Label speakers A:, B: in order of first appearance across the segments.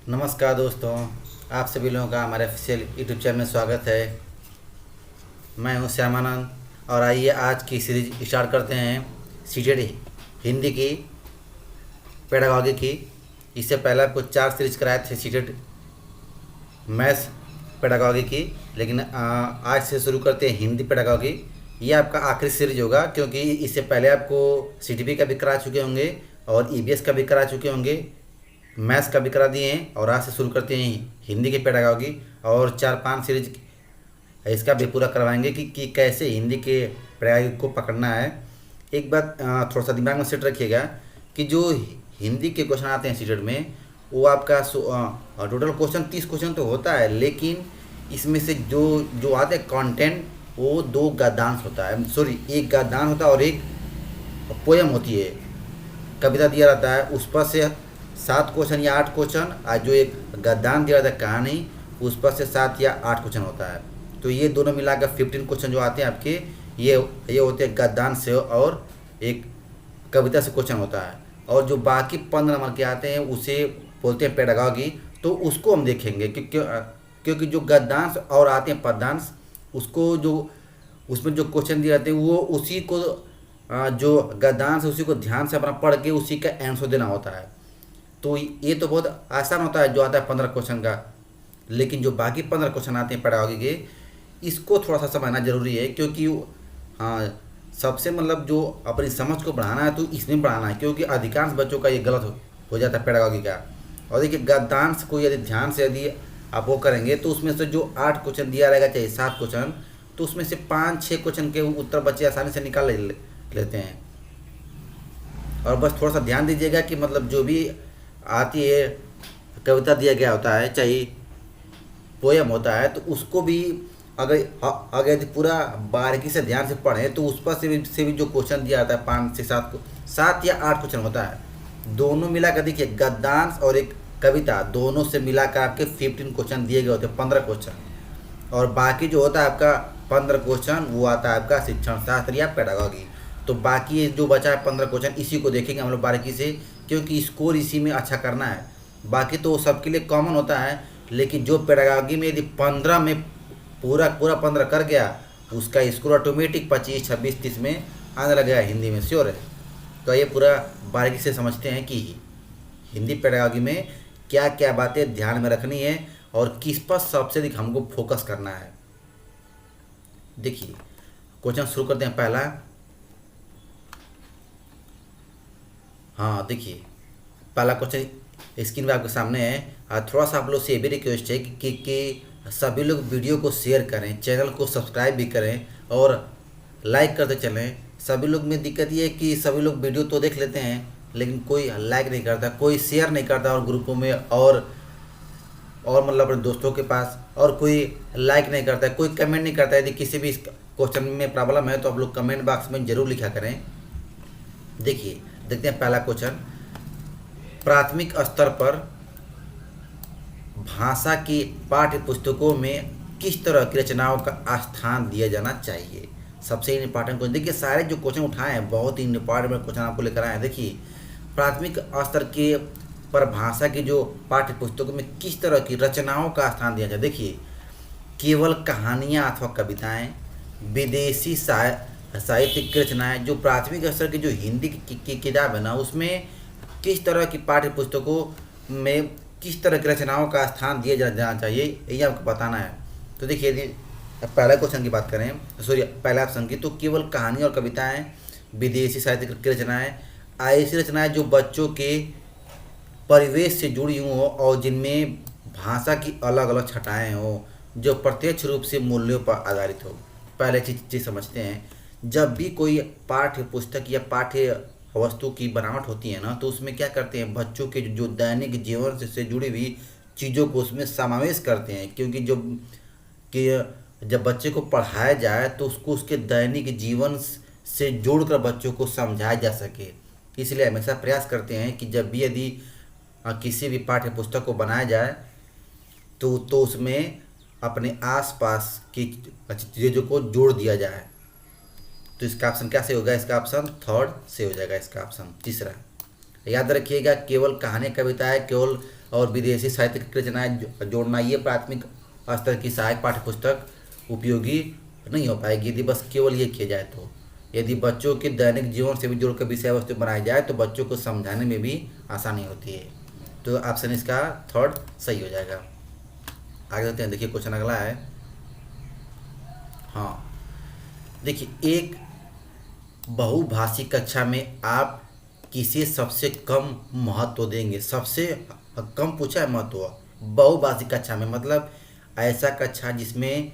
A: नमस्कार दोस्तों, आप सभी लोगों का हमारे ऑफिशियल यूट्यूब चैनल में स्वागत है। मैं हूं श्यामानंद और आइए आज की सीरीज स्टार्ट करते हैं। सीटेड हिंदी की पेडागॉजी की। इससे पहले आपको 4 सीरीज कराए थे सीटेड मैथ्स पेडागॉजी की, लेकिन आज से शुरू करते हैं हिंदी पेडागॉजी। ये आपका आखिरी सीरीज होगा क्योंकि इससे पहले आपको सीटीपी का भी करा चुके होंगे और ईबीएस का भी करा चुके होंगे, मैथ्स का भी करा दिए हैं। और आज से शुरू करते हैं हिंदी की पेडागॉजी और 4-5 सीरीज इसका भी पूरा करवाएंगे कि कैसे हिंदी के पेडागॉजी को पकड़ना है। एक बात थोड़ा सा दिमाग में सेट रखिएगा कि जो हिंदी के क्वेश्चन आते हैं सीटेट में, वो आपका टोटल क्वेश्चन 30 क्वेश्चन तो होता है, लेकिन इसमें से जो जो आते हैं कंटेंट वो 2 गद्यांश होता है, सॉरी 1 गद्यांश होता है और एक पोयम होती है, कविता दिया रहता है। उस पर से 7 क्वेश्चन या 8 क्वेश्चन, आज जो एक गद्यांश दिया रहता है कहानी, उस पर से 7 या 8 क्वेश्चन होता है। तो ये दोनों मिलाकर 15 क्वेश्चन जो आते हैं आपके, ये होते हैं गद्यांश से और एक कविता से क्वेश्चन होता है। और जो बाकी 15 नंबर के आते हैं उसे बोलते हैं पेडागॉजी। तो उसको हम देखेंगे क्योंकि जो गद्यांश और आते हैं पद्यांश, उसको जो उसमें जो क्वेश्चन दिए जाते हैं वो उसी को जो गद्यांश है उसी को ध्यान से अपना पढ़ के उसी का आंसर देना होता है। तो ये तो बहुत आसान होता है जो आता है 15 क्वेश्चन का, लेकिन जो बाकी 15 क्वेश्चन आते हैं पेडागॉजी के, इसको थोड़ा सा समझना जरूरी है क्योंकि हाँ, सबसे मतलब जो अपनी समझ को बढ़ाना है तो इसमें बढ़ाना है, क्योंकि अधिकांश बच्चों का ये गलत हो जाता है पेडागॉजी का। और देखिए गद्यांश को यदि ध्यान से यदि आप वो करेंगे तो उसमें से जो 8 क्वेश्चन दिया रहेगा, चाहे 7 क्वेश्चन, तो उसमें से 5-6 क्वेश्चन के उत्तर बच्चे आसानी से निकाल लेते हैं। और बस थोड़ा सा ध्यान दीजिएगा कि मतलब जो भी आती है कविता दिया गया होता है, चाहे पोयम होता है, तो उसको भी अगर यदि पूरा बारीकी से ध्यान से पढ़ें तो उस पर से भी जो क्वेश्चन दिया जाता है 5 से 7 या 8 क्वेश्चन होता है। दोनों मिलाकर देखिए, गद्यांश और एक कविता दोनों से मिलाकर आपके 15 क्वेश्चन दिए गए होते हैं, 15 क्वेश्चन। और बाकी जो होता है आपका 15 क्वेश्चन वो आता है आपका शिक्षण शास्त्र या पेडागॉजी। तो बाकी जो बचा है 15 क्वेश्चन, इसी को देखेंगे हम लोग बारीकी से, क्योंकि स्कोर इसी में अच्छा करना है। बाकी तो सबके लिए कॉमन होता है, लेकिन जो पेडागॉजी में यदि 15 में पूरा 15 कर गया, उसका स्कोर ऑटोमेटिक 25, 26, 30 में आने लगेगा, हिंदी में श्योर है। तो ये पूरा बारीकी से समझते हैं कि हिंदी पेडागॉजी में क्या क्या बातें ध्यान में रखनी है और किस पर सबसे अधिक हमको फोकस करना है। देखिए क्वेश्चन शुरू करते हैं पहला। हाँ देखिए, पहला क्वेश्चन स्क्रीन पे आपके सामने है। थोड़ा सा आप लोग से ये भी रिक्वेस्ट है कि सभी लोग वीडियो को शेयर करें, चैनल को सब्सक्राइब भी करें और लाइक करते चलें। सभी लोग में दिक्कत ये है कि सभी लोग वीडियो तो देख लेते हैं, लेकिन कोई लाइक नहीं करता, कोई शेयर नहीं करता और ग्रुपों में और मतलब अपने दोस्तों के पास, और कोई लाइक नहीं करता है, कोई कमेंट नहीं करता है। यदि किसी भी क्वेश्चन में प्रॉब्लम है तो आप लोग कमेंट बॉक्स में ज़रूर लिखा करें। देखिए देखते हैं पहला क्वेश्चन। प्राथमिक स्तर पर भाषा की पाठ्य पुस्तकों में किस तरह की रचनाओं का स्थान दिया जाना चाहिए? सबसे इम्पॉर्टेंट क्वेश्चन। देखिए सारे जो क्वेश्चन उठाए हैं बहुत ही इम्पॉर्टेंट क्वेश्चन आपको लेकर आए हैं। देखिए प्राथमिक स्तर के पर भाषा की जो पाठ्य पुस्तकों में किस तरह की रचनाओं का स्थान दिया जाए। देखिए केवल कहानियाँ अथवा कविताएँ, विदेशी साहित्यिक रचनाएँ, जो प्राथमिक स्तर की जो हिंदी की किताब है ना, उसमें किस तरह की पाठ्य पुस्तकों में किस तरह की रचनाओं का स्थान दिया जाना चाहिए, ये आपको बताना है। तो देखिए यदि पहला क्वेश्चन की बात करें, सॉरी पहला ऑप्शन की, तो केवल कहानी और कविताएं, विदेशी साहित्य की रचनाएं, ऐसी रचनाएं जो बच्चों के परिवेश से जुड़ी हों और जिनमें भाषा की अलग अलग छटाएँ हों, जो प्रत्यक्ष रूप से मूल्यों पर आधारित हो। पहले चीज़ समझते हैं, जब भी कोई पाठ्य पुस्तक या पाठ्य वस्तु की बनावट होती है ना, तो उसमें क्या करते हैं, बच्चों के जो दैनिक जीवन से जुड़ी हुई चीज़ों को उसमें समावेश करते हैं। क्योंकि जब बच्चे को पढ़ाया जाए तो उसको उसके दैनिक जीवन से जोड़कर बच्चों को समझाया जा सके। इसलिए हमेशा प्रयास करते हैं कि जब भी यदि किसी भी पाठ्य पुस्तक को बनाया जाए तो उसमें अपने आसपास की चीज़ों को जोड़ दिया जाए। तो इसका ऑप्शन क्या से होगा? इसका ऑप्शन थर्ड से हो जाएगा, इसका ऑप्शन तीसरा। याद रखिएगा, केवल कहानी कविता है, केवल और विदेशी साहित्य की रचनाएं जोड़ना ये प्राथमिक स्तर की सहायक पाठ्यपुस्तक उपयोगी नहीं हो पाएगी यदि बस केवल ये किया जाए। तो यदि बच्चों के दैनिक जीवन से भी जोड़कर विषय वस्तु बनाई जाए तो बच्चों को समझाने में भी आसानी होती है। तो ऑप्शन इसका थर्ड सही हो जाएगा। आगे चलते हैं, देखिए क्वेश्चन अगला है। हाँ देखिए, एक बहुभाषी कक्षा में आप किसे सबसे कम महत्व देंगे? सबसे कम पूछा है महत्व। बहुभाषी कक्षा में मतलब ऐसा कक्षा जिसमें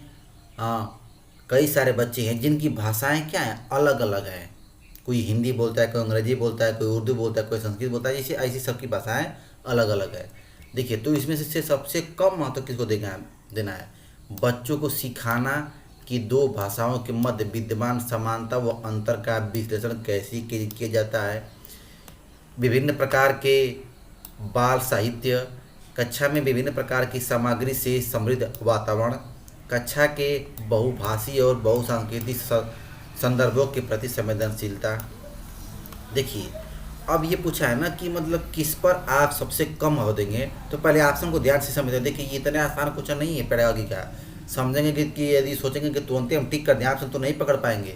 A: कई सारे बच्चे हैं जिनकी भाषाएं क्या हैं, अलग अलग हैं। कोई हिंदी बोलता है, कोई अंग्रेजी बोलता है, कोई उर्दू बोलता है, कोई संस्कृत बोलता है, जैसे ऐसी सबकी भाषाएं अलग अलग है। देखिए, तो इसमें से सबसे कम महत्व किसको देना है? बच्चों को सिखाना कि दो भाषाओं के मध्य विद्यमान समानता व अंतर का विश्लेषण कैसे किया जाता है। विभिन्न प्रकार के बाल साहित्य, कक्षा में विभिन्न प्रकार की सामग्री से समृद्ध वातावरण, कक्षा के बहुभाषी और बहुसांस्कृतिक संदर्भों के प्रति संवेदनशीलता। देखिए, अब ये पूछा है ना कि मतलब किस पर आप सबसे कम महत्व देंगे, तो पहले ऑप्शन को ध्यान से समझते हैं। देखिए, ये इतना आसान क्वेश्चन नहीं है पेडागोजी का। समझेंगे कि यदि सोचेंगे कि तुरंत हम टिक कर दें ऑप्शन तो नहीं पकड़ पाएंगे।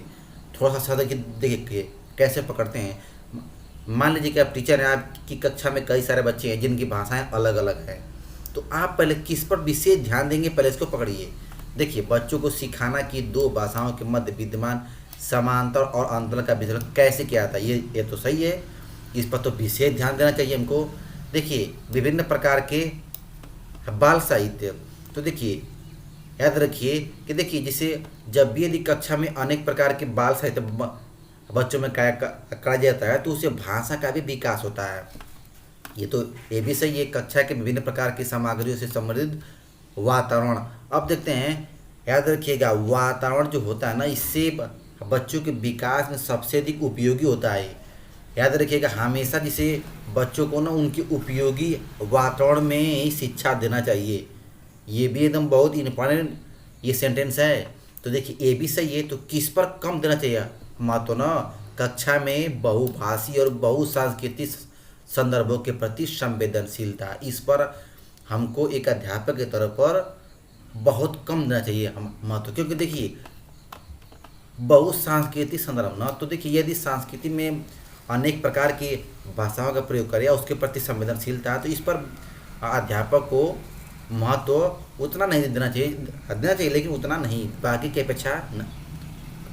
A: थोड़ा सा सादा देखिए कैसे पकड़ते हैं। मान लीजिए कि आप टीचर हैं, आपकी कक्षा में कई सारे बच्चे हैं जिनकी भाषाएं अलग अलग हैं, तो आप पहले किस पर विशेष ध्यान देंगे, पहले इसको पकड़िए। देखिए, बच्चों को सिखाना कि दो भाषाओं के मध्य विद्यमान समांतर और अंतर का विश्लेषण कैसे किया जाता है, ये तो सही है, इस पर तो विशेष ध्यान देना चाहिए हमको। देखिए, विभिन्न प्रकार के बाल साहित्य, तो देखिए याद रखिए कि देखिए जैसे जब भी यदि कक्षा में अनेक प्रकार के बाल साहित्य बच्चों में करा जाता है तो उससे भाषा का भी विकास होता है। ये भी सही है, कक्षा के विभिन्न प्रकार की सामग्रियों से समृद्ध वातावरण। अब देखते हैं, याद रखिएगा वातावरण जो होता है ना, इससे बच्चों के विकास में सबसे अधिक उपयोगी होता है। याद रखिएगा हमेशा जिसे बच्चों को ना उनके उपयोगी वातावरण में ही शिक्षा देना चाहिए। ये भी एकदम बहुत इम्पोर्टेंट ये सेंटेंस है। तो देखिए, ये भी सही है। तो किस पर कम देना चाहिए महत्व ना? कक्षा में बहुभाषी और बहुसांस्कृतिक संदर्भों के प्रति संवेदनशीलता, इस पर हमको एक अध्यापक के तौर पर बहुत कम देना चाहिए महत्व। क्योंकि देखिए बहुसांस्कृतिक संदर्भ ना, तो देखिए यदि संस्कृति में अनेक प्रकार की भाषाओं का प्रयोग करें या उसके प्रति संवेदनशीलता, तो इस पर अध्यापक को महत्व उतना नहीं देना चाहिए लेकिन उतना नहीं, बाकी की अपेक्षा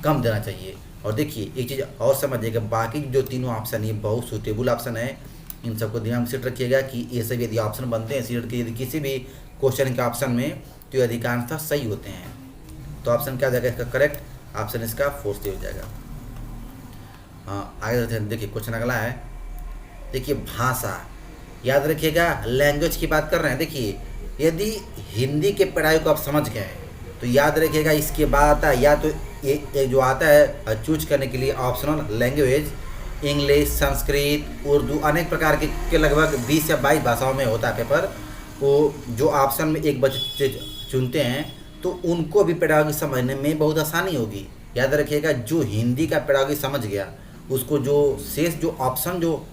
A: कम देना चाहिए। और देखिए एक चीज़ और समझिएगा, बाकी जो तीनों ऑप्शन ये बहुत सूटेबल ऑप्शन है, इन सबको ध्यान में सेट रखिएगा कि ये सब यदि ऑप्शन बनते हैं सीट के यदि किसी भी क्वेश्चन के ऑप्शन में, तो अधिकांशतः सही होते हैं। तो ऑप्शन क्या जाएगा इसका करेक्ट? ऑप्शन इसका फोर्थ हो जाएगा। हाँ, आगे देखिए क्वेश्चन अगला है। देखिए, भाषा, याद रखिएगा लैंग्वेज की बात कर रहे हैं। देखिए, यदि हिंदी के पढ़ाई को आप समझ गए तो याद रखिएगा इसके बाद आता है या तो ये जो आता है चूज करने के लिए optional language, English, Sanskrit, Urdu, अनेक प्रकार के लगभग 20 या 22 भाषाओं में होता है पेपर। वो जो ऑप्शन में एक बच्चे चुनते हैं तो उनको भी पेडागोजी समझने में बहुत आसानी होगी। याद रखिएगा जो हिंदी का पेडागोजी समझ गया उसको जो शेष जो ऑप्शन जो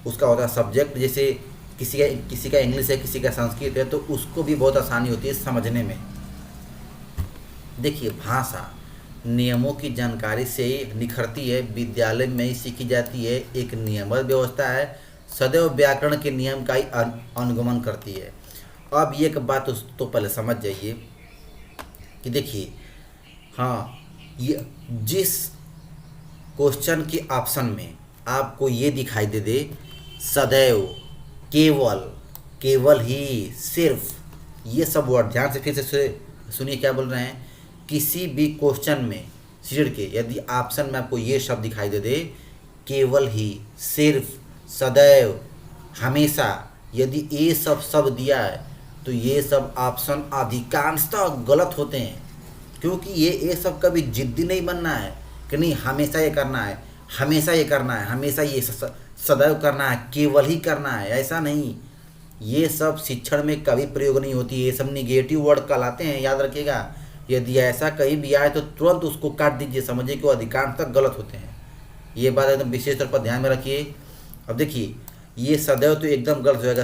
A: उसका होता है सब्जेक्ट, जैसे किसी का इंग्लिश है, किसी का संस्कृत है, तो उसको भी बहुत आसानी होती है समझने में। देखिए, भाषा नियमों की जानकारी से निखरती है, विद्यालय में ही सीखी जाती है, एक नियमबद्ध व्यवस्था है, सदैव व्याकरण के नियम का ही अनुगमन करती है। अब ये एक बात तो पहले समझ जाइए कि देखिए, हाँ, ये जिस क्वेश्चन के ऑप्शन में आपको ये दिखाई दे सदैव, केवल ही, सिर्फ, ये सब वर्ड ध्यान से फिर से सुनिए क्या बोल रहे हैं। किसी भी क्वेश्चन में सीट के यदि ऑप्शन में आपको ये शब्द दिखाई दे केवल ही, सिर्फ, सदैव, हमेशा, यदि ये सब शब्द दिया है तो ये सब ऑप्शन अधिकांशतः गलत होते हैं। क्योंकि ये सब कभी जिद्दी नहीं बनना है कि नहीं हमेशा ये करना है, हमेशा ये करना है, हमेशा ये सदैव करना है, केवल ही करना है, ऐसा नहीं। ये सब शिक्षण में कभी प्रयोग नहीं होती, ये सब निगेटिव वर्ड कहलाते हैं। याद रखिएगा, यदि ऐसा कहीं भी आए तो तुरंत उसको काट दीजिए, समझिए कि वो अधिकांश तक गलत होते हैं। ये बात एकदम विशेष तौर पर ध्यान में रखिए। अब देखिए, ये सदैव तो एकदम गलत हो जाएगा,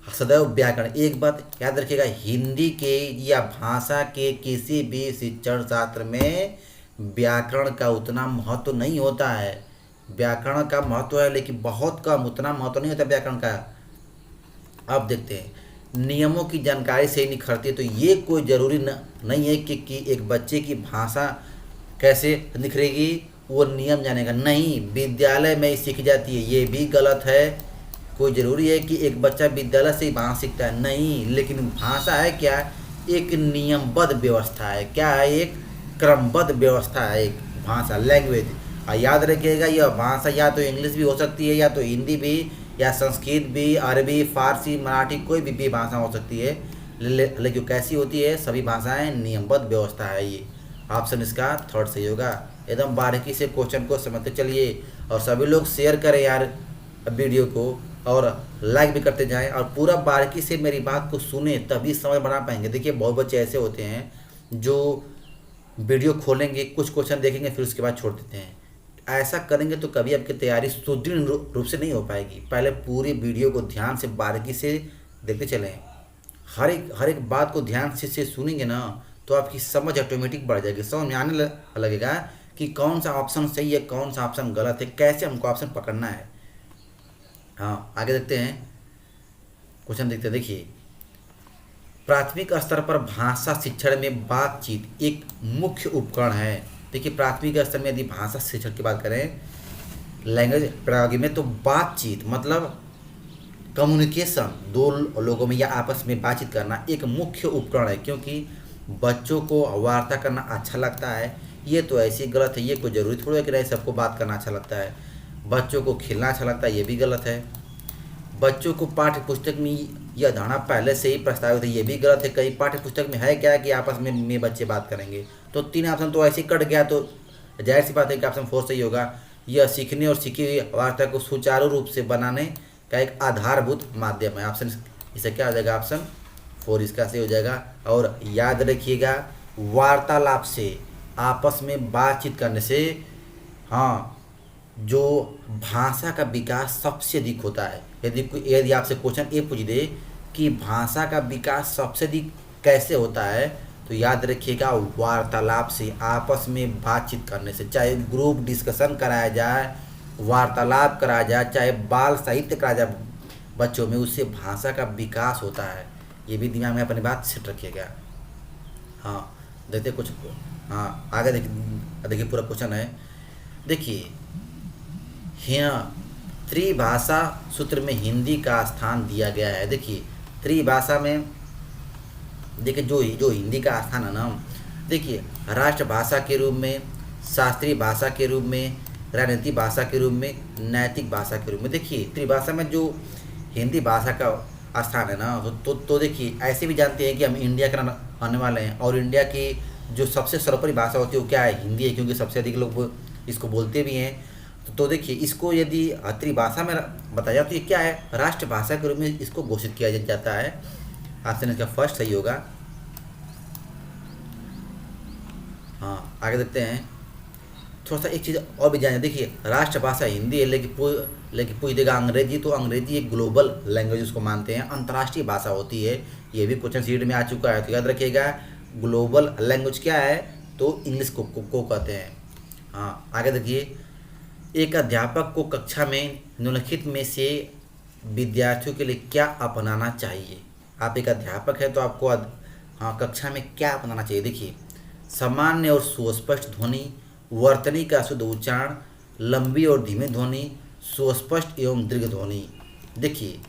A: सदैव व्याकरण। एक बात याद रखिएगा, हिंदी के या भाषा के किसी भी शिक्षण शास्त्र में व्याकरण का उतना महत्व नहीं होता है। व्याकरण का महत्व है लेकिन बहुत कम, उतना महत्व नहीं होता व्याकरण का। अब देखते हैं, नियमों की जानकारी से ही निखरती है। तो ये कोई ज़रूरी नहीं है कि एक बच्चे की भाषा कैसे निखरेगी वो नियम जानेगा, नहीं, विद्यालय में ही सीखी जाती है, ये भी गलत है। कोई ज़रूरी है कि एक बच्चा विद्यालय से ही भाषा सीखता है, नहीं। लेकिन भाषा है क्या, एक नियमबद्ध व्यवस्था है। क्या है, एक क्रमबद्ध व्यवस्था है एक भाषा, लैंग्वेज। और याद रखिएगा, यह भाषा या तो इंग्लिश भी हो सकती है, या तो हिंदी भी, या संस्कृत भी, अरबी, फारसी, मराठी, कोई भी भाषा हो सकती है। लेकिन कैसी होती है, सभी भाषाएं नियमबद्ध व्यवस्था है। ये ऑप्शन इसका थर्ड सही होगा। एकदम बारीकी से क्वेश्चन को समझते चलिए, और सभी लोग शेयर करें यार वीडियो को, और लाइक भी करते जाएं, और पूरा बारीकी से मेरी बात को सुने, तभी समझ बना पाएंगे। देखिए बहुत बच्चे ऐसे होते हैं जो वीडियो खोलेंगे, कुछ क्वेश्चन देखेंगे, फिर उसके बाद छोड़ देते हैं। ऐसा करेंगे तो कभी आपकी तैयारी सुदृढ़ रूप से नहीं हो पाएगी। पहले पूरी वीडियो को ध्यान से बारीकी से देखते चलें, हर एक बात को ध्यान से सुनेंगे ना, तो आपकी समझ ऑटोमेटिक बढ़ जाएगी। समझ में आने लगेगा कि कौन सा ऑप्शन सही है, कौन सा ऑप्शन गलत है, कैसे हमको ऑप्शन पकड़ना है। हाँ, आगे देखते हैं, क्वेश्चन देखते हैं। देखिए, प्राथमिक स्तर पर भाषा शिक्षण में बातचीत एक मुख्य उपकरण है। देखिए, प्राथमिक स्तर में यदि भाषा शिक्षण की बात करें, लैंग्वेज प्रणाली में, तो बातचीत मतलब कम्युनिकेशन, दो लोगों में या आपस में बातचीत करना एक मुख्य उपकरण है। क्योंकि बच्चों को वार्ता करना अच्छा लगता है, ये तो ऐसी गलत है। ये कोई ज़रूरी थोड़ा है कि नहीं सबको बात करना अच्छा लगता है। बच्चों को खेलना अच्छा लगता है, ये भी गलत है। बच्चों को पाठ्य पुस्तक में यह धारणा पहले से ही प्रस्तावित है, ये भी गलत है। कई पाठ्य पुस्तक में है क्या कि आपस में बच्चे बात करेंगे। तो 3 ऑप्शन तो ऐसे ही कट गया, तो जाहिर सी बात है कि ऑप्शन 4 सही होगा। यह सीखने और सीखी हुई वार्ता को सुचारू रूप से बनाने का एक आधारभूत माध्यम है। ऑप्शन इसे क्या हो जाएगा, ऑप्शन 4 इसका सही हो जाएगा। और याद रखिएगा, वार्तालाप से, आपस में बातचीत करने से, हाँ, जो भाषा का विकास सबसे अधिक होता है। यदि आपसे क्वेश्चन ये पूछ दे कि भाषा का विकास सबसे अधिक कैसे होता है, तो याद रखिएगा वार्तालाप से, आपस में बातचीत करने से। चाहे ग्रुप डिस्कशन कराया जाए, वार्तालाप कराया जाए, चाहे बाल साहित्य कराया जाए बच्चों में, उससे भाषा का विकास होता है। ये भी दिमाग में अपनी बात सेट रखिएगा। हाँ, देखते कुछ, हाँ आगे देखिए पूरा क्वेश्चन है। देखिए, यहाँ त्रिभाषा सूत्र में हिंदी का स्थान दिया गया है। देखिए, त्रिभाषा में देखिए जो हिंदी का स्थान है ना, देखिए, राष्ट्रभाषा के रूप में, शास्त्रीय भाषा के रूप में, राजनीतिक भाषा के रूप में, नैतिक भाषा के रूप में। देखिए, त्रिभाषा में जो हिंदी भाषा का स्थान है ना, तो देखिए, ऐसे भी जानते हैं कि हम इंडिया के रहने वाले हैं, और इंडिया की जो सबसे सर्वोपरि भाषा होती है वो क्या है, हिंदी है, क्योंकि सबसे अधिक लोग इसको बोलते भी हैं। तो देखिए, इसको यदि त्रिभाषा में बताया तो ये क्या है, राष्ट्रभाषा के रूप में इसको घोषित किया जाता है। ऑप्शन इसका फर्स्ट सही होगा। हाँ, आगे देखते हैं, थोड़ा सा एक चीज़ और भी जानिए। देखिए, राष्ट्रभाषा हिंदी है, लेकिन पूछ देगा अंग्रेजी, तो अंग्रेजी एक ग्लोबल लैंग्वेज उसको मानते हैं, अंतर्राष्ट्रीय भाषा होती है। ये भी क्वेश्चन सीट में आ चुका है, तो याद रखिएगा ग्लोबल लैंग्वेज क्या है, तो इंग्लिश को कहते हैं। हाँ, आगे देखिए, एक अध्यापक को कक्षा में निम्नलिखित में से विद्यार्थियों के लिए क्या अपनाना चाहिए। आप एक अध्यापक हैं तो आपको हाँ कक्षा में क्या अपनाना चाहिए। देखिए, सामान्य और सुस्पष्ट ध्वनि, वर्तनी का शुद्ध उच्चारण, लंबी और धीमी ध्वनि, सुस्पष्ट एवं दीर्घ ध्वनि। देखिए,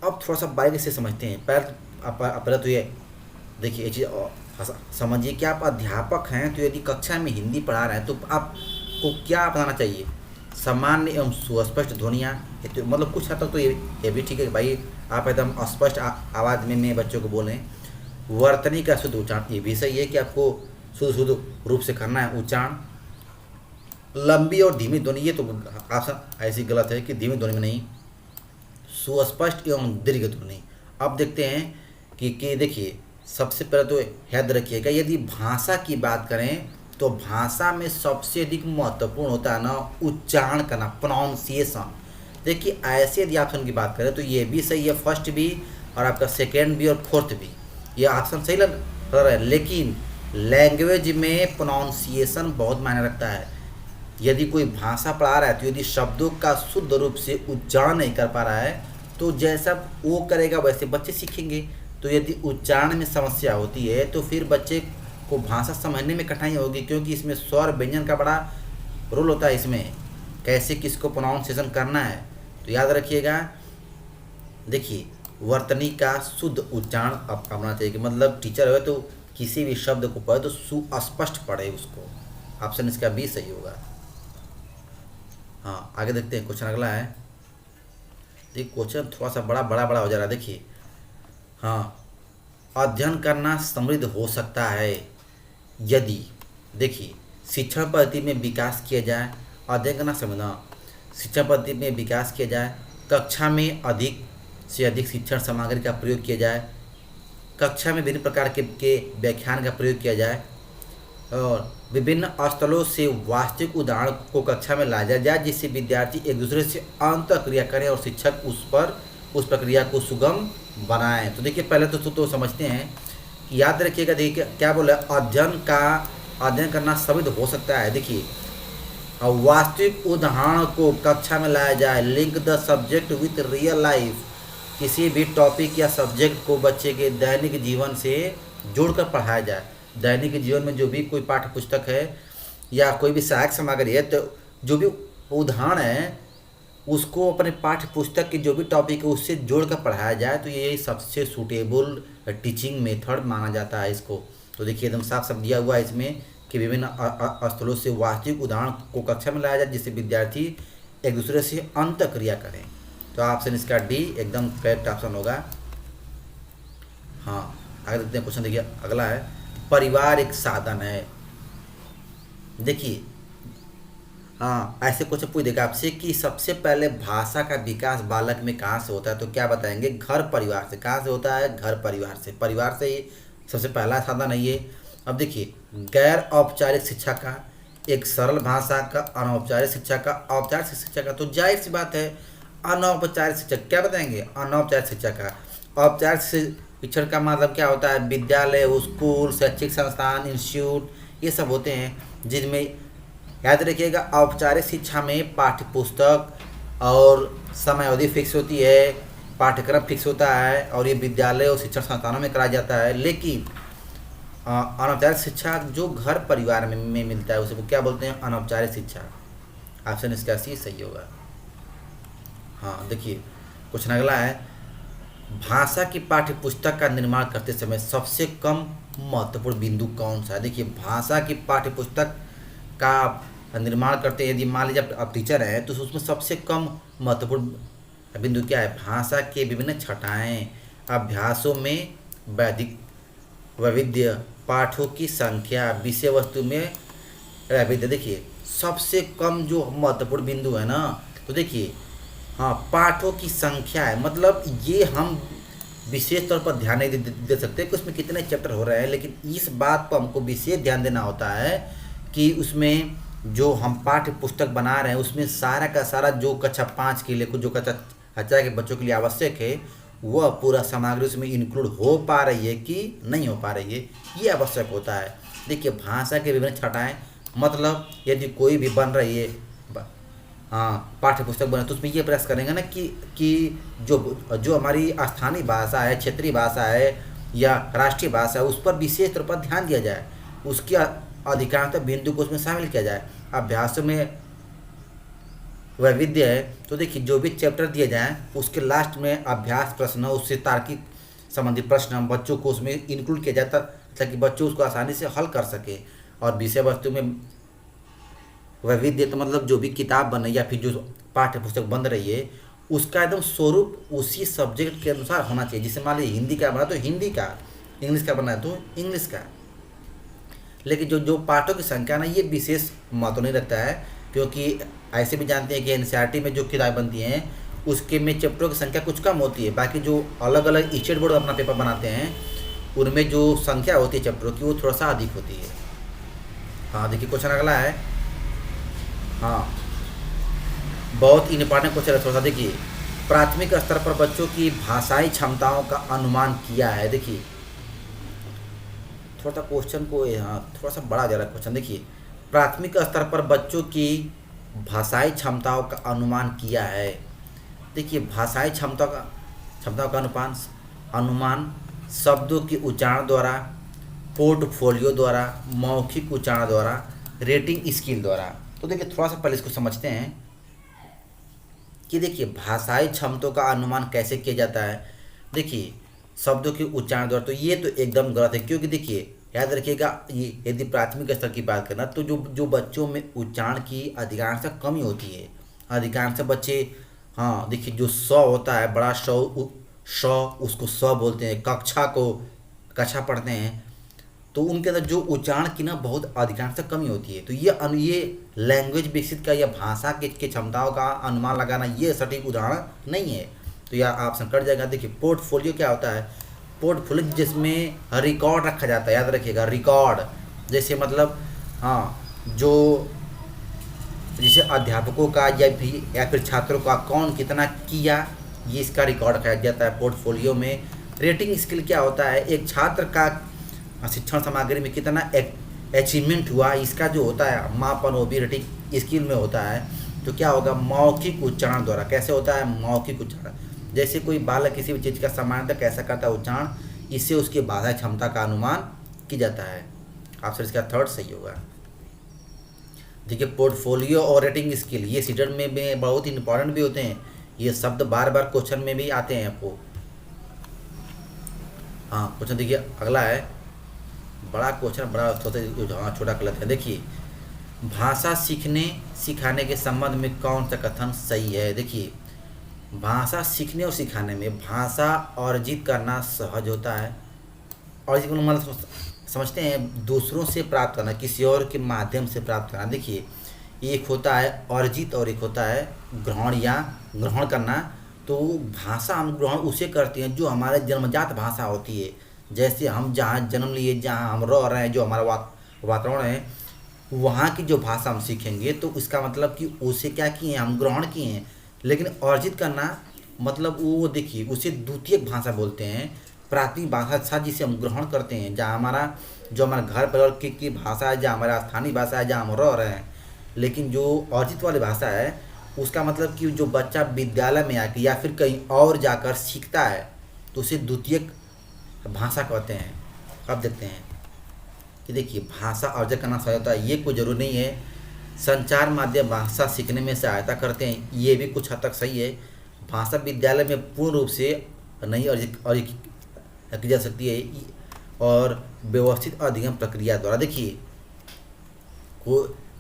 A: अब थोड़ा सा बारीकी से समझते हैं। पहले तो ये देखिए, ये चीज़ समझिए कि आप अध्यापक हैं, तो यदि कक्षा में हिंदी पढ़ा रहे हैं तो आपको क्या अपनाना चाहिए, सामान्य एवं सुस्पष्ट ध्वनियाँ। तो मतलब कुछ हद तक तो ये भी ठीक है कि भाई आप एकदम स्पष्ट आवाज़ में बच्चों को बोलें। वर्तनी का शुद्ध उच्चारण, ये भी सही है कि आपको शुद्ध रूप से करना है उच्चारण। लंबी और धीमी ध्वनि, ये तो ऑप्शन ऐसी गलत है कि धीमी ध्वनि में नहीं, सुस्पष्ट एवं दीर्घ ध्वनि। अब देखते हैं कि देखिए, सबसे पहले तो याद रखिएगा, यदि भाषा की बात करें तो भाषा में सबसे अधिक महत्वपूर्ण होता है ना उच्चारण करना, प्रोनाउंसिएशन। देखिए, ऐसे यदि ऑप्शन की बात करें तो ये भी सही है फर्स्ट भी, और आपका सेकेंड भी और फोर्थ भी, ये ऑप्शन सही लग रहा है। लेकिन लैंग्वेज में प्रोनाउंसिएशन बहुत मायने रखता है। यदि कोई भाषा पढ़ा रहा है तो यदि शब्दों का शुद्ध रूप से उच्चारण नहीं कर पा रहा है तो जैसा वो करेगा वैसे बच्चे सीखेंगे। तो यदि उच्चारण में समस्या होती है तो फिर बच्चे को भाषा समझने में कठिनाई होगी, क्योंकि इसमें स्वर व्यंजन का बड़ा रोल होता है। इसमें कैसे किसको प्रोनाउंसिएशन करना है तो याद रखिएगा। देखिए, वर्तनी का शुद्ध उच्चारण अब करना चाहिए कि मतलब टीचर हो तो किसी भी शब्द को पढ़े तो सुस्पष्ट पढ़े उसको। ऑप्शन इसका बी सही होगा। हाँ, आगे देखते हैं। क्वेश्चन अगला है। देखिए, क्वेश्चन थोड़ा सा बड़ा हो जा रहा है। देखिए, हाँ, अध्ययन करना समृद्ध हो सकता है यदि, देखिए, शिक्षण पद्धति में विकास किया जाए। अध्ययन करना समझना, शिक्षण पद्धति में विकास किया जाए, कक्षा में अधिक से अधिक शिक्षण सामग्री का प्रयोग किया जाए, कक्षा में विभिन्न प्रकार के व्याख्यान का प्रयोग किया जाए और विभिन्न स्थलों से वास्तविक उदाहरण को कक्षा में लाया जाए जिससे विद्यार्थी एक दूसरे से अंतःक्रिया करें और शिक्षक उस प्रक्रिया को सुगम बनाएं। तो देखिए, पहले तो समझते हैं। याद रखिएगा, देखिए क्या बोला, अध्ययन करना समृद्ध हो सकता है। देखिए, वास्तविक उदाहरण को कक्षा में लाया जाए। Link the subject with real life, किसी भी टॉपिक या सब्जेक्ट को बच्चे के दैनिक जीवन से जोड़कर पढ़ाया जाए। दैनिक जीवन में जो भी कोई पाठ्य पुस्तक है या कोई भी सहायक सामग्री है तो जो भी उदाहरण है उसको अपने पाठ्य पुस्तक के जो भी टॉपिक है उससे जोड़कर पढ़ाया जाए, तो ये सबसे सूटेबल टीचिंग मेथड माना जाता है इसको। तो देखिए, एकदम साफ साफ दिया हुआ है इसमें कि विभिन्न स्थलों से वास्तविक उदाहरण को कक्षा में लाया जाए जिससे विद्यार्थी एक दूसरे से अंतःक्रिया करें। तो ऑप्शन इसका डी एकदम करेक्ट ऑप्शन होगा। हाँ, आगे देखते हैं। क्वेश्चन देखिए अगला है। परिवार एक साधन है। देखिए, हाँ, ऐसे क्वेश्चन पूछ देगा आपसे कि सबसे पहले भाषा का विकास बालक में कहाँ से होता है, तो क्या बताएंगे? घर परिवार से। कहाँ से होता है? घर परिवार से। परिवार से ही सबसे पहला साधन है ये। अब देखिए, गैर औपचारिक शिक्षा का, एक सरल भाषा का, अनौपचारिक शिक्षा का, औपचारिक शिक्षा का। तो जाहिर सी बात है अनौपचारिक शिक्षा। क्या बताएंगे? अनौपचारिक शिक्षा का। औपचारिक शिक्षण का मतलब क्या होता है? विद्यालय, स्कूल, शैक्षिक संस्थान, इंस्टीट्यूट, ये सब होते हैं जिनमें, याद रखिएगा, औपचारिक शिक्षा में पाठ्य पुस्तक और समय अवधि फिक्स होती है, पाठ्यक्रम फिक्स होता है और ये विद्यालय और शिक्षण संस्थानों में कराया जाता है। लेकिन अनौपचारिक शिक्षा जो घर परिवार में मिलता है उसे वो क्या बोलते हैं? अनौपचारिक शिक्षा। ऑप्शन इसका सी सही होगा। हाँ, देखिए क्वेश्चन अगला है। भाषा की पाठ्य पुस्तक का निर्माण करते समय सबसे कम महत्वपूर्ण बिंदु कौन सा है? देखिए, भाषा की पाठ्य पुस्तक का निर्माण करते हैं, यदि मान लीजिए आप टीचर हैं तो उसमें सबसे कम महत्वपूर्ण बिंदु क्या है? भाषा के विभिन्न छटाएं, अभ्यासों में वैविध्य, पाठों की संख्या, विषय वस्तु में वैविध्य। देखिए, सबसे कम जो महत्वपूर्ण बिंदु है ना, तो देखिए, हाँ, पाठों की संख्या है। मतलब ये हम विशेष तौर पर ध्यान नहीं दे सकते कि उसमें कितने चैप्टर हो रहे हैं, लेकिन इस बात पर हमको विशेष ध्यान देना होता है कि उसमें जो हम पाठ्य पुस्तक बना रहे हैं उसमें सारा का सारा जो कक्षा 5 के लिए, जो कक्षा 4 के बच्चों के लिए आवश्यक है वह पूरा सामग्री उसमें इंक्लूड हो पा रही है कि नहीं हो पा रही है, ये आवश्यक होता है। देखिए, भाषा के विभिन्न छटाएं, मतलब यदि कोई भी बन रही है, हाँ, पाठ्य पुस्तक बने तो उसमें ये प्रयास करेंगे ना कि जो हमारी स्थानीय भाषा है, क्षेत्रीय भाषा है या राष्ट्रीय भाषा है उस पर विशेष तौर पर ध्यान दिया जाए, उसकी अधिकांशतः बिंदु को उसमें शामिल किया जाए। अभ्यासों में वैविध्य है, तो देखिए, जो भी चैप्टर दिए जाएँ उसके लास्ट में अभ्यास प्रश्न, उससे तार्किक संबंधी प्रश्न बच्चों को उसमें इंक्लूड किया जाता ताकि बच्चों उसको आसानी से हल कर सके। और विषय वस्तु में वैविध्य तो मतलब जो भी किताब बन रही है या फिर जो पाठ्य पुस्तक बन रही है उसका एकदम स्वरूप उसी सब्जेक्ट के अनुसार होना चाहिए। जैसे मान लीजिए हिंदी का बना तो हिंदी का, इंग्लिश का बना तो इंग्लिश का। लेकिन जो पाठों की संख्या ना, ये विशेष महत्व नहीं रखता है, क्योंकि ऐसे भी जानते हैं कि एनसीईआरटी में जो किताब बनती हैं उसके में चैप्टरों की संख्या कुछ कम होती है। बाकी जो अलग अलग स्टेट बोर्ड अपना पेपर बनाते हैं उनमें जो संख्या होती है चैप्टरों की वो थोड़ा सा अधिक होती है। हाँ, देखिए क्वेश्चन अगला है। हाँ, बहुत इंपॉर्टेंट क्वेश्चन है थोड़ा सा। देखिए, प्राथमिक स्तर पर बच्चों की भाषाई क्षमताओं का अनुमान किया है। देखिए थोड़ा सा क्वेश्चन को यहाँ थोड़ा सा बड़ा जा रहा है क्वेश्चन। देखिए प्राथमिक स्तर पर बच्चों की भाषाई क्षमताओं का अनुमान किया है। देखिए भाषाई क्षमताओं का अनुमान अनुमान शब्दों के उच्चारण द्वारा, पोर्टफोलियो द्वारा, मौखिक उच्चारण द्वारा, रेटिंग स्किल द्वारा। तो देखिए थोड़ा सा पहले इसको समझते हैं कि देखिए भाषाई क्षमताओं का अनुमान कैसे किया जाता है। देखिए शब्दों के उच्चारण द्वारा, तो ये तो एकदम गलत है, क्योंकि देखिए याद रखिएगा ये यदि प्राथमिक स्तर की बात करना तो जो जो बच्चों में उच्चारण की अधिकांश कमी होती है, अधिकांश बच्चे, हाँ देखिए जो स होता है बड़ा श उसको स बोलते हैं, कक्षा को कक्षा पढ़ते हैं, तो उनके अंदर जो उच्चारण की ना बहुत अधिकांश कमी होती है। तो ये लैंग्वेज विकसित का या भाषा के क्षमताओं का अनुमान लगाना ये सटीक उदाहरण नहीं है। तो यह ऑप्शन कट जाएगा। देखिए पोर्टफोलियो क्या होता है? पोर्टफोलियो जिसमें रिकॉर्ड रखा जाता है, याद रखिएगा रिकॉर्ड, जैसे मतलब हाँ जो जैसे अध्यापकों का या फिर छात्रों का कौन कितना किया, ये इसका रिकॉर्ड रखा जाता है पोर्टफोलियो में। रेटिंग स्किल क्या होता है? एक छात्र का शिक्षण सामग्री में कितना अचीवमेंट हुआ, इसका जो होता है मापन वो भी रेटिंग स्किल में होता है। तो क्या होगा? मौखिक उच्चारण द्वारा। कैसे होता है? मौखिक उच्चारण, जैसे कोई बालक किसी भी चीज़ का सामान्यतः कैसा करता है उच्चारण, इससे उसकी भाषा क्षमता का अनुमान किया जाता है। ऑप्शन इसका थर्ड सही होगा। देखिए पोर्टफोलियो और रेटिंग स्किल ये सीटेट में भी बहुत ही इंपॉर्टेंट भी होते हैं। ये शब्द बार बार क्वेश्चन में भी आते हैं आपको। हाँ क्वेश्चन देखिए अगला है, बड़ा क्वेश्चन, बड़ा छोटा गलत है। देखिए भाषा सीखने सिखाने के संबंध में कौन सा कथन सही है? देखिए भाषा सीखने और सिखाने में भाषा अर्जित करना सहज होता है। और इसको मतलब समझते हैं दूसरों से प्राप्त करना, किसी और के माध्यम से प्राप्त करना। देखिए एक होता है अर्जित और एक होता है ग्रहण या ग्रहण करना। तो भाषा हम ग्रहण उसे करते हैं जो हमारे जन्मजात भाषा होती है। जैसे हम जहाँ जन्म लिए, जहाँ हम रह रहे हैं, जो हमारा वातावरण है, वहाँ की जो भाषा हम सीखेंगे तो इसका मतलब कि उसे क्या किए हैं, हम ग्रहण किए हैं। लेकिन अर्जित करना मतलब वो देखिए उसे द्वितीयक भाषा बोलते हैं। प्राथमिक भाषा जिसे हम ग्रहण करते हैं, जहाँ हमारा घर परिवार की भाषा है, जहाँ हमारा स्थानीय भाषा है, जहाँ हम रह रहे हैं। लेकिन जो अर्जित वाली भाषा है उसका मतलब कि जो बच्चा विद्यालय में आकर या फिर कहीं और जाकर सीखता है तो उसे द्वितीयक भाषा कहते हैं। अब देखते हैं कि देखिए भाषा अर्जित करना सही होता है, ये कोई जरूरी नहीं है। संचार माध्यम भाषा सीखने में सहायता करते हैं, ये भी कुछ हद तक सही है। भाषा विद्यालय में पूर्ण रूप से नहीं अर्जित की जा सकती है और व्यवस्थित अध्ययन प्रक्रिया द्वारा। देखिए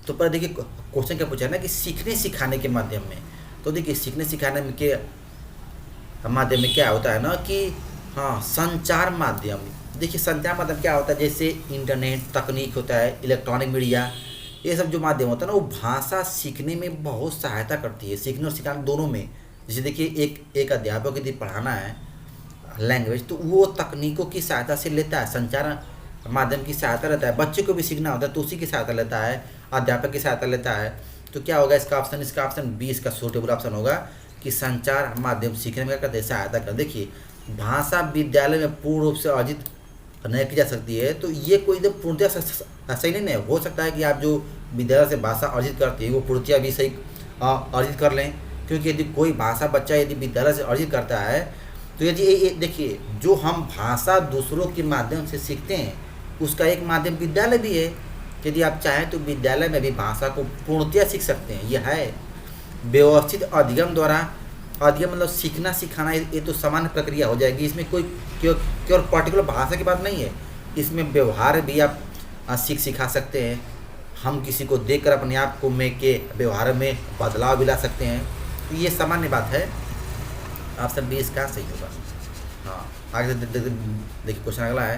A: तो पर देखिए क्वेश्चन क्या पूछा है ना कि सीखने सिखाने के माध्यम में। तो देखिए सीखने सिखाने में के माध्यम में क्या होता है ना कि हाँ संचार माध्यम। देखिए संचार माध्यम क्या होता है? जैसे इंटरनेट, तकनीक होता है, इलेक्ट्रॉनिक मीडिया, ये सब जो माध्यम होता है ना वो भाषा सीखने में बहुत सहायता करती है, सीखने और सिखाने दोनों में। जैसे देखिए एक अध्यापक यदि पढ़ाना है लैंग्वेज तो वो तकनीकों की सहायता से लेता है, संचार माध्यम की सहायता लेता है। बच्चे को भी सीखना होता है तो उसी की सहायता लेता है, अध्यापक की सहायता लेता है। तो क्या होगा इसका ऑप्शन बी इसका सूटेबल ऑप्शन होगा कि संचार माध्यम सीखने में क्या करते हैं, सहायता कर। देखिए भाषा विद्यालय में पूर्ण रूप से अर्जित नहीं की जा सकती है, तो ये कोई एकदम पूर्णतः सही नहीं है। हो सकता है कि आप जो विद्यालय से भाषा अर्जित करते हैं वो पूर्णतः भी सही अर्जित कर लें, क्योंकि यदि कोई भाषा बच्चा यदि विद्यालय से अर्जित करता है तो यदि देखिए जो हम भाषा दूसरों के माध्यम से सीखते हैं उसका एक माध्यम विद्यालय भी है। यदि आप चाहें तो विद्यालय में भी भाषा को पूर्णतः सीख सकते हैं। यह है व्यवस्थित अध्ययन द्वारा। अध्ययन मतलब सीखना सिखाना, ये तो सामान्य प्रक्रिया हो जाएगी। इसमें कोई केवल पर्टिकुलर भाषा की बात नहीं है, इसमें व्यवहार भी आप सिखा सकते हैं। हम किसी को देखकर अपने आप को के व्यवहार में बदलाव भी ला सकते हैं। तो ये सामान्य बात है। ऑप्शन बी इसका सही होगा। हाँ आगे देखिए क्वेश्चन अगला है,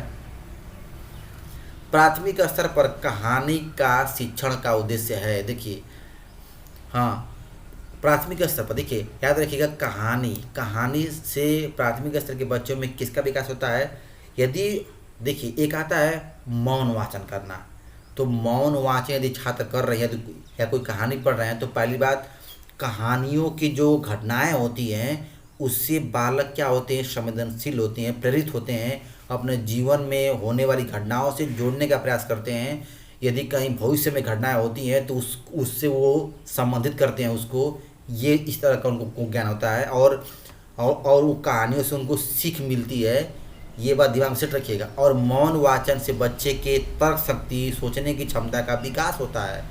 A: प्राथमिक स्तर पर कहानी का शिक्षण का उद्देश्य है। देखिए हाँ प्राथमिक स्तर पर देखिए याद रखिएगा कहानी से प्राथमिक स्तर के बच्चों में किसका विकास होता है? यदि देखिए एक आता है मौन वाचन करना, तो मौन वाचन यदि छात्र कर रहे हैं या कोई कहानी पढ़ रहे हैं तो पहली बात कहानियों की जो घटनाएं होती हैं उससे बालक क्या होते हैं, संवेदनशील होते हैं, प्रेरित होते हैं, अपने जीवन में होने वाली घटनाओं से जोड़ने का प्रयास करते हैं। यदि कहीं भविष्य में घटनाएं होती हैं तो उससे वो संबंधित करते हैं उसको। ये इस तरह का उनको ज्ञान होता है और वो कहानियों से उनको सीख मिलती है। ये बात दिमाग में सेट रखिएगा। और मौन वाचन से बच्चे के तर्क शक्ति, सोचने की क्षमता का विकास होता है।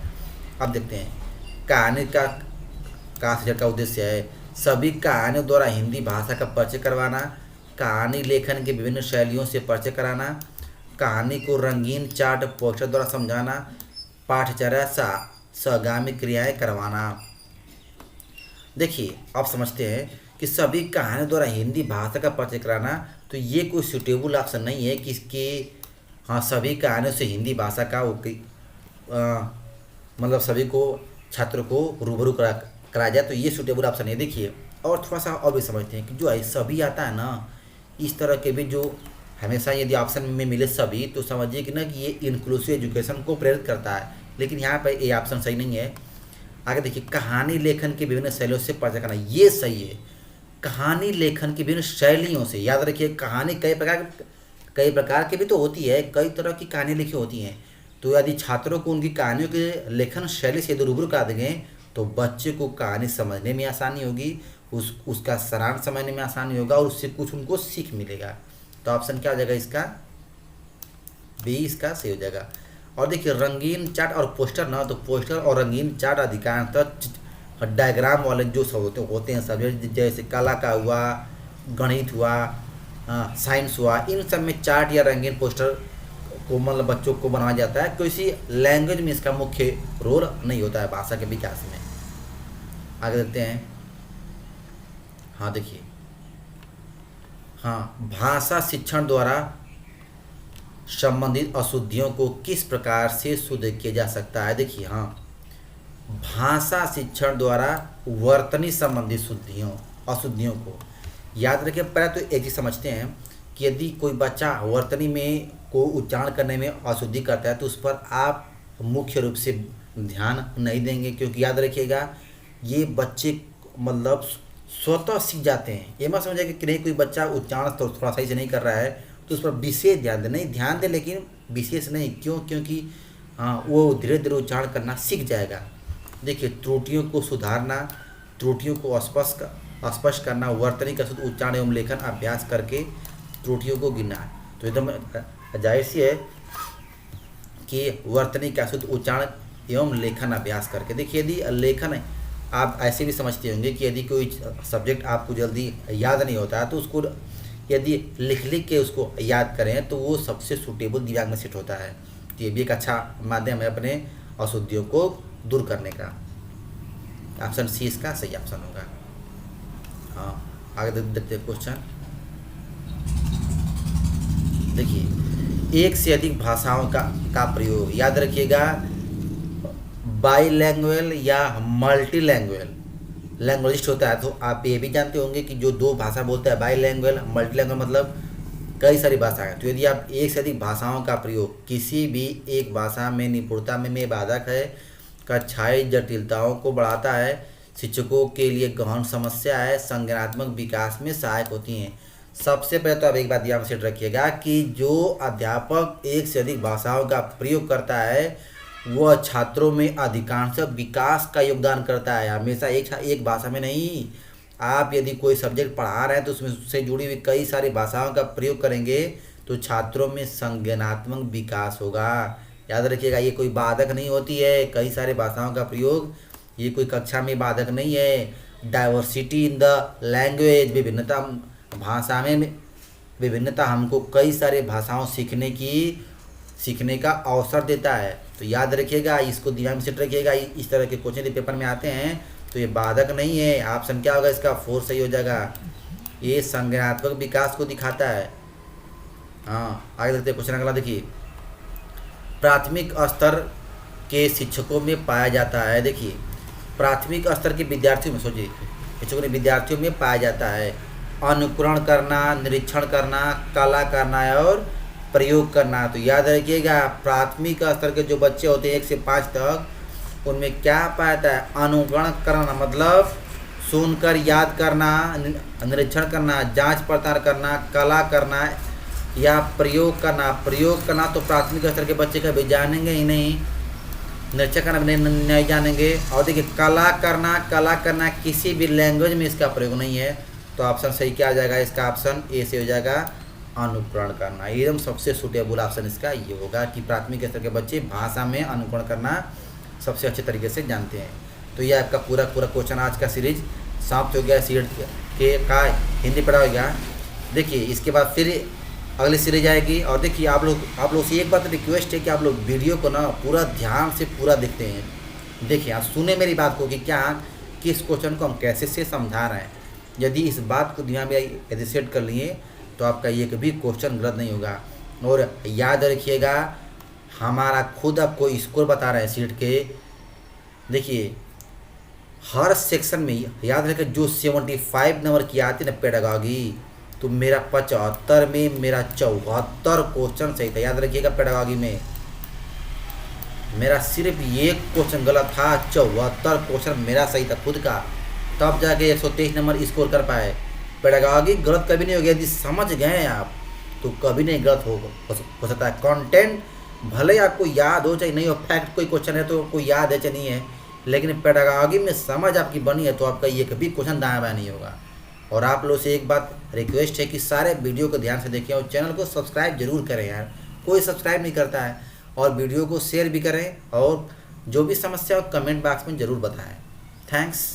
A: अब देखते हैं कहानी का सृजन का उद्देश्य है सभी कहानियों द्वारा हिंदी भाषा का परिचय करवाना, कहानी लेखन के विभिन्न शैलियों से परिचय कराना, कहानी को रंगीन चार्ट पोस्टर द्वारा समझाना, पाठचर्या सहगामी क्रियाएं करवाना। देखिए आप समझते हैं कि सभी कहानियों द्वारा हिंदी भाषा का परिचय कराना, तो ये कोई सूटेबल ऑप्शन नहीं है कि इसके हाँ सभी कहानियों से हिंदी भाषा का मतलब सभी को छात्रों को रूबरू कराया जाए, तो ये सूटेबल ऑप्शन है। देखिए और थोड़ा सा और भी समझते हैं कि जो है सभी आता है ना, इस तरह के भी जो हमेशा यदि ऑप्शन में मिले सभी, तो समझिए कि ना कि ये इंक्लूसिव एजुकेशन को प्रेरित करता है। लेकिन यहाँ पर ये ऑप्शन सही नहीं है। आगे देखिए कहानी लेखन की विभिन्न शैलियों से परिचय करना, ये सही है। कहानी लेखन की विभिन्न शैलियों से, याद रखिए कहानी कई प्रकार की भी तो होती है, कई तरह की कहानी लिखी होती हैं। तो यदि छात्रों को उनकी कहानियों के लेखन शैली से यदि रूबरू करा देंगे तो बच्चे को कहानी समझने में आसानी होगी, उसका सारांश समझने में आसानी होगा और उससे कुछ उनको सीख मिलेगा। तो ऑप्शन क्या हो जाएगा इसका, बी इसका सही हो जाएगा। और देखिए रंगीन चार्ट और पोस्टर ना, तो पोस्टर और रंगीन चार्ट अधिकांशतः डायग्राम वाले जो सब होते हैं सब्जेक्ट, जैसे कला का हुआ, गणित हुआ, साइंस हुआ, इन सब में चार्ट या रंगीन पोस्टर को मतलब बच्चों को बनाया जाता है। किसी लैंग्वेज में इसका मुख्य रोल नहीं होता है भाषा के विकास में। आगे देखते हैं। हाँ देखिए, हाँ भाषा शिक्षण द्वारा संबंधित अशुद्धियों को किस प्रकार से शुद्ध किया जा सकता है। देखिए हाँ, भाषा शिक्षण द्वारा वर्तनी संबंधित अशुद्धियों को याद रखिए। पहले तो एक चीज समझते हैं कि यदि कोई बच्चा वर्तनी में को उच्चारण करने में अशुद्धि करता है तो उस पर आप मुख्य रूप से ध्यान नहीं देंगे, क्योंकि याद रखिएगा ये बच्चे मतलब स्वतः सीख जाते हैं। ये मत समझिए कि नहीं कोई बच्चा उच्चारण तो थोड़ा सही से नहीं कर रहा है तो उस पर विशेष ध्यान दें, नहीं ध्यान दें लेकिन विशेष नहीं। क्यों? क्योंकि वो धीरे धीरे उच्चारण करना सीख जाएगा। देखिए त्रुटियों को सुधारना, त्रुटियों को स्पष्ट करना, वर्तनी का शुद्ध उच्चारण एवं लेखन अभ्यास करके त्रुटियों को गिनना। तो एकदम जाहिर सी है कि वर्तनी का शुद्ध उच्चारण एवं लेखन अभ्यास करके। देखिए यदि लेखन आप ऐसे भी समझते होंगे कि यदि कोई सब्जेक्ट आपको जल्दी याद नहीं होता है तो उसको यदि लिख के उसको याद करें तो वो सबसे सूटेबल दिमाग में सेट होता है। तो ये भी एक अच्छा माध्यम है अपने अशुद्धियों को दूर करने का। ऑप्शन सी इसका सही ऑप्शन होगा। हाँ आगे देखते हैं क्वेश्चन। देखिए एक से अधिक भाषाओं का प्रयोग, याद रखिएगा बाईलैंग्वेज या मल्टी लैंग्वेजिस्ट होता है। तो आप ये भी जानते होंगे कि जो दो भाषा बोलता है बाईलैंग्वेज, मल्टी लैंग्वेज मतलब कई सारी भाषाएं। तो यदि आप एक से अधिक भाषाओं का प्रयोग किसी भी एक भाषा में निपुणता में बाधक है, कक्षाई जटिलताओं को बढ़ाता है, शिक्षकों के लिए गहन समस्या है, संज्ञानात्मक विकास में सहायक होती हैं। सबसे पहले तो आप एक बात यहाँ सेट रखिएगा कि जो अध्यापक एक से अधिक भाषाओं का प्रयोग करता है वह छात्रों में अधिकांश विकास का योगदान करता है, हमेशा एक भाषा में नहीं। आप यदि कोई सब्जेक्ट पढ़ा रहे हैं तो उसमें उससे जुड़ी हुई कई सारी भाषाओं का प्रयोग करेंगे तो छात्रों में संज्ञानात्मक विकास होगा। याद रखिएगा ये कोई बाधक नहीं होती है, कई सारे भाषाओं का प्रयोग ये कोई कक्षा में बाधक नहीं है। डाइवर्सिटी इन द लैंग्वेज, विभिन्नता भाषा में विभिन्नता हमको कई सारे भाषाओं सीखने का अवसर देता है। तो याद रखिएगा, इसको दिमाग में सेट रखिएगा। इस तरह के क्वेश्चन पेपर में आते हैं तो ये बाधक नहीं है। ऑप्शन क्या होगा इसका, 4 सही हो जाएगा। ये संज्ञानात्मक विकास को दिखाता है। हाँ आगे देखते हैं क्वेश्चन अगला। देखिए प्राथमिक स्तर के शिक्षकों में पाया जाता है। देखिए प्राथमिक स्तर के विद्यार्थियों में, सोचिए शिक्षकों ने विद्यार्थियों में पाया जाता है अनुकरण करना, निरीक्षण करना, कला करना और प्रयोग करना। तो याद रखिएगा प्राथमिक स्तर के जो बच्चे होते हैं 1 से 5 तक, उनमें क्या पाया जाता है, अनुकरण करना मतलब सुनकर याद करना, निरीक्षण करना, जांच पड़ताल करना, कला करना या प्रयोग करना तो प्राथमिक स्तर के बच्चे कभी जानेंगे ही नहीं, निरीक्षण करना भी नहीं जानेंगे। और देखिए कला करना किसी भी लैंग्वेज में इसका प्रयोग नहीं है, तो ऑप्शन सही क्या आ जाएगा, इसका ऑप्शन ए से हो जाएगा अनुकरण करना। एकदम सबसे सूटेबल ऑप्शन इसका ये होगा कि प्राथमिक स्तर के बच्चे भाषा में अनुकरण करना सबसे अच्छे तरीके से जानते हैं। तो ये आपका पूरा क्वेश्चन आज का सीरीज समाप्त हो गया, सीट के का हिंदी पढ़ा हो गया। देखिए इसके बाद फिर अगली सीरीज आएगी। और देखिए आप लोग से एक बात रिक्वेस्ट है कि आप लोग वीडियो को ना पूरा ध्यान से पूरा देखते हैं। देखिए आप सुने मेरी बात को कि क्या किस क्वेश्चन को हम कैसे से समझा रहे हैं। यदि इस बात को ध्यान में यदि सेट कर लिए तो आपका एक भी क्वेश्चन गलत नहीं होगा। और याद रखिएगा हमारा खुद आपको स्कोर बता रहे हैं सीट के। देखिए हर सेक्शन में याद रखें जो 75 नंबर की आती है ना पेडागॉजी, तो मेरा 75 में मेरा 74 क्वेश्चन सही था। याद रखिएगा पेडागॉजी में मेरा सिर्फ एक क्वेश्चन गलत था, 74 क्वेश्चन मेरा सही था खुद का, तब जाके 123 नंबर स्कोर कर पाए। पेडागॉजी गलत कभी नहीं हो गया, यदि समझ गए आप तो कभी नहीं गलत हो सकता है। कंटेंट भले आपको याद हो चाहे नहीं हो, फैक्ट कोई क्वेश्चन है तो कोई याद है चाहे नहीं है, लेकिन पेडागॉजी में समझ आपकी बनी है तो आपका एक भी क्वेश्चन दायां बायां नहीं होगा। और आप लोगों से एक बात रिक्वेस्ट है कि सारे वीडियो को ध्यान से देखें और चैनल को सब्सक्राइब जरूर करें यार, कोई सब्सक्राइब नहीं करता है। और वीडियो को शेयर भी करें और जो भी समस्या हो कमेंट बॉक्स में ज़रूर बताएं। थैंक्स।